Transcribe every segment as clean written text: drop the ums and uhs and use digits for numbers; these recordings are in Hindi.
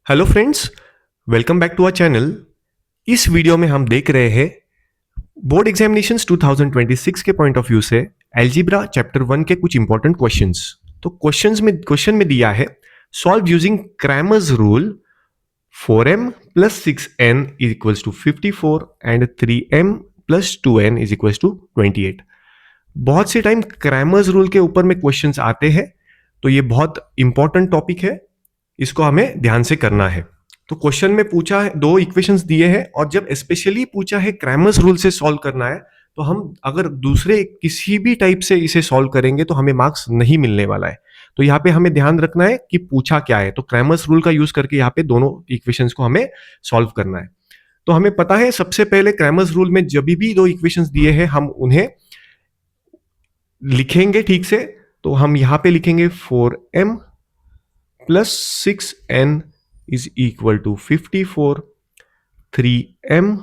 Hello friends, welcome back to our channel. इस वीडियो में हम देख रहे हैं बोर्ड एग्जामिनेशंस 2026 के पॉइंट ऑफ व्यू से अलजेब्रा चैप्टर 1 के कुछ इंपॉर्टेंट क्वेश्चंस। तो क्वेश्चन में दिया है solve using Cramer's rule 4m plus 6n is equals to 54 and 3m plus 2n is equals to 28। बहुत से टाइम क्रैमर्स रूल के ऊपर में क्वेश्चंस आते हैं, तो ये बहुत इंपॉर्टेंट टॉपिक है, इसको हमें ध्यान से करना है। तो क्वेश्चन में पूछा है, दो इक्वेशंस दिए हैं और जब स्पेशली पूछा है क्रैमर्स रूल से सॉल्व करना है, तो हम अगर दूसरे किसी भी टाइप से इसे सॉल्व करेंगे तो हमें मार्क्स नहीं मिलने वाला है। तो यहाँ पे हमें ध्यान रखना है कि पूछा क्या है। तो क्रैमर्स रूल का यूज करके यहाँ पे दोनों इक्वेशंस को हमें सॉल्व करना है। तो हमें पता है सबसे पहले क्रैमर्स रूल में जब भी दो इक्वेशंस दिए हैं हम उन्हें लिखेंगे ठीक से। तो हम यहां पे लिखेंगे 4m plus 6n is equal to 54, 3m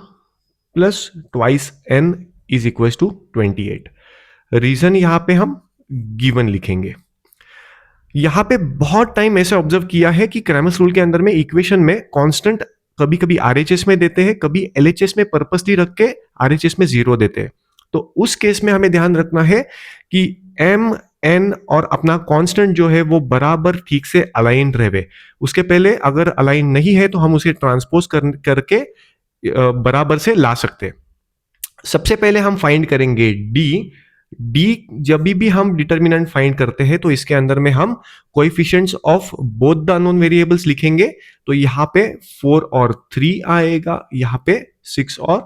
plus twice n is equal to 28। Reason यहां पे हम गिवन लिखेंगे। यहां पे बहुत टाइम ऐसे ऑब्जर्व किया है कि क्रैमर्स रूल के अंदर में इक्वेशन में कांस्टेंट कभी कभी आरएचएस में देते हैं, कभी एलएचएस में पर्पसली रख के आरएचएस में 0 देते हैं। तो उस केस में हमें ध्यान रखना है कि m n और अपना कांस्टेंट जो है वो बराबर ठीक से अलाइन रहे। उसके पहले अगर अलाइन नहीं है तो हम उसे ट्रांसपोज करके बराबर से ला सकते हैं। सबसे पहले हम फाइंड करेंगे डी जब भी हम डिटर्मिनेंट फाइंड करते हैं तो इसके अंदर में हम coefficients of both the unknown variables लिखेंगे। तो यहां पे 4 और 3 आएगा, यहां पे 6 और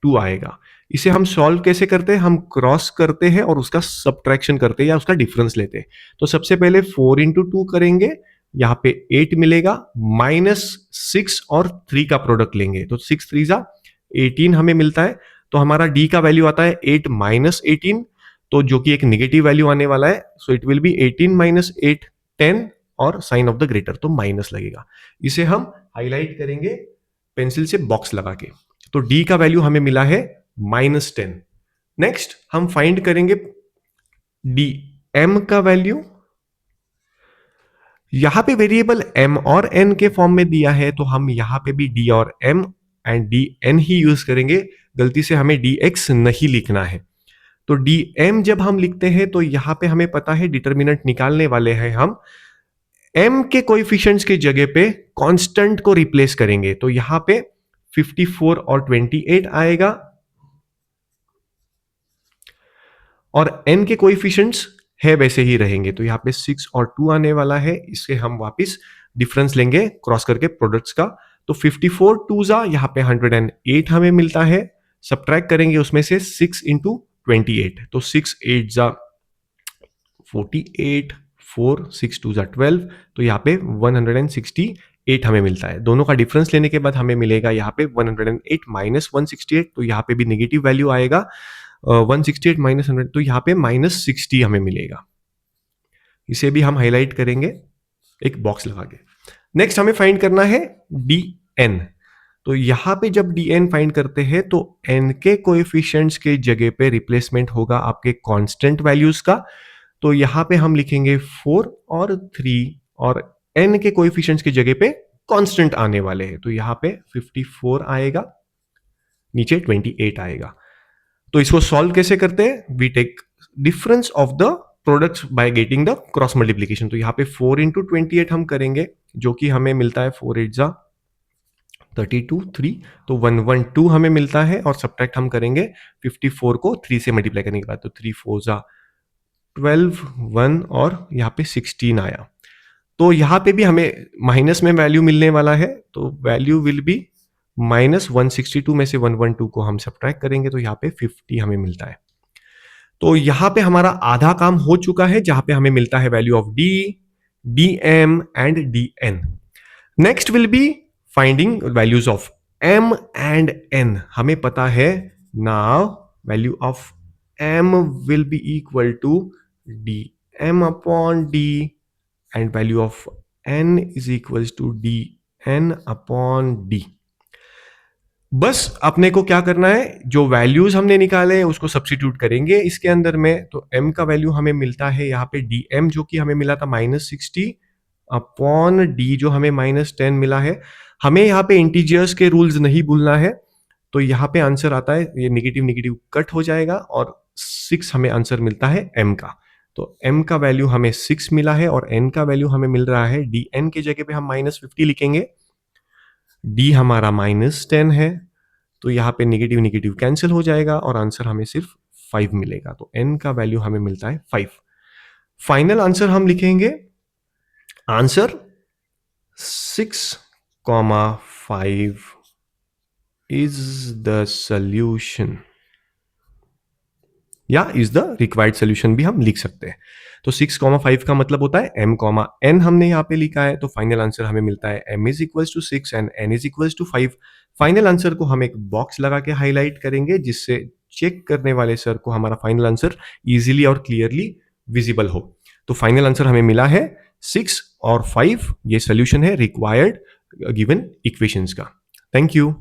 2 आएगा। इसे हम सॉल्व कैसे करते हैं? हम क्रॉस करते हैं और उसका सब्ट्रैक्शन करते हैं या उसका डिफरेंस लेते हैं। तो सबसे पहले 4 इंटू 2 करेंगे, यहां पे 8 मिलेगा, माइनस 6 और 3 का प्रोडक्ट लेंगे तो 6 3 जा 18 हमें मिलता है। तो हमारा डी का वैल्यू आता है 8 माइनस 18, तो जो कि एक नेगेटिव वैल्यू आने वाला है। So it will be 18 minus 8 10 और साइन ऑफ द ग्रेटर तो माइनस लगेगा। इसे हम हाईलाइट करेंगे पेंसिल से बॉक्स लगा के। तो डी का वैल्यू हमें मिला है -10। नेक्स्ट हम फाइंड करेंगे डी एम का वैल्यू। यहां पे वेरिएबल m और n के फॉर्म में दिया है, तो हम यहां पे भी d और m and dn he use करेंगे। गलती से हमें dx नहीं लिखना है। तो dm जब हम लिखते हैं तो यहां पे हमें पता है डिटर्मिनेंट निकालने वाले हैं हम m के कोएफिशिएंट्स की जगह पे कांस्टेंट को रिप्लेस करेंगे। तो यहां पे 54 और 28 आएगा और n के कोएफिशिएंट्स है वैसे ही रहेंगे। तो यहाँ पे 6 और 2 आने वाला है, इससे हम वापस डिफरेंस लेंगे क्रॉस करके प्रोडक्ट्स का। तो 54 2 जा यहाँ पे 108 हमें मिलता है। सब्ट्रैक्ट करेंगे उसमें से 6 इंटू 28, तो 6 8 जा 48, 4 6 2 जा 12, तो यहाँ पे 168 हमें मिलता है। दोनों का डिफरेंस लेने के बाद हमें मिलेगा यहाँ पे 108 माइनस 168, तो यहाँ पे भी नेगेटिव वैल्यू आएगा। 168 माइनस 100, तो यहाँ पे -60 हमें मिलेगा। इसे भी हम हाईलाइट करेंगे एक बॉक्स लगा के। नेक्स्ट हमें फाइंड करना है डी एन। तो यहां पे जब डी एन फाइंड करते हैं तो एन के कोएफिशिएंट्स के जगह पे रिप्लेसमेंट होगा आपके कांस्टेंट वैल्यूज का। तो यहां पे हम लिखेंगे 4 और 3 और एन के कोएफिशिएंट्स की जगह पे कांस्टेंट आने वाले हैं। तो यहां पे 54 आएगा, नीचे 28 आएगा। तो इसको सॉल्व कैसे करते हैं? We take difference of the products by getting the cross multiplication. तो यहाँ पे 4 इंटू 28 हम करेंगे, जो कि हमें मिलता है 4 8 जा 32 3, तो 112 हमें मिलता है। और सब्ट्रैक्ट हम करेंगे 54 को 3 से मल्टीप्लाई करने के बाद, तो 3 4 जा 12 1 और यहाँ पे 16 आया। तो यहाँ पे भी हमें माइनस में वैल्यू मिलने वाला है, तो वैल्यू विल बी -162 में से 112 को हम सब्ट्रैक्ट करेंगे, तो यहाँ पे 50 हमें मिलता है। तो यहाँ पे हमारा आधा काम हो चुका है, जहां पे हमें मिलता है value of D, D M and D N. Next will be finding values of M and N. हमें पता है now value of M will be equal to D M upon D and value of N is equal to D N upon D. बस अपने को क्या करना है, जो वैल्यूज हमने निकाले उसको सब्स्टिट्यूट करेंगे इसके अंदर में। तो m का वैल्यू हमें मिलता है यहाँ पे dm, जो कि हमें मिला था -60 अपॉन डी जो हमें -10 मिला है। हमें यहाँ पे इंटीजर्स के रूल्स नहीं भूलना है, तो यहाँ पे आंसर आता है, ये नेगेटिव नेगेटिव कट हो जाएगा और 6 हमें आंसर मिलता है m का। तो m का वैल्यू हमें 6 मिला है और n का वैल्यू हमें मिल रहा है, dn के जगह पे हम -50 लिखेंगे, d हमारा -10 है, तो यहाँ पे नेगेटिव नेगेटिव कैंसिल हो जाएगा और आंसर हमें सिर्फ 5 मिलेगा। तो n का वैल्यू हमें मिलता है 5। फाइनल आंसर हम लिखेंगे, आंसर 6,5 is the solution या इज द रिक्वायर्ड सोल्यूशन भी हम लिख सकते हैं। तो 6,5 का मतलब होता है m, n हमने यहाँ पे लिखा है, तो फाइनल आंसर हमें मिलता है m is equal to 6 and n is equal to 5। Final answer को हम एक बॉक्स लगा के हाईलाइट करेंगे, जिससे चेक करने वाले सर को हमारा फाइनल आंसर इजीली और क्लियरली विजिबल हो। तो फाइनल आंसर हमें मिला है 6 और 5, ये सोल्यूशन है रिक्वायर्ड गिवन इक्वेशंस का। Thank you.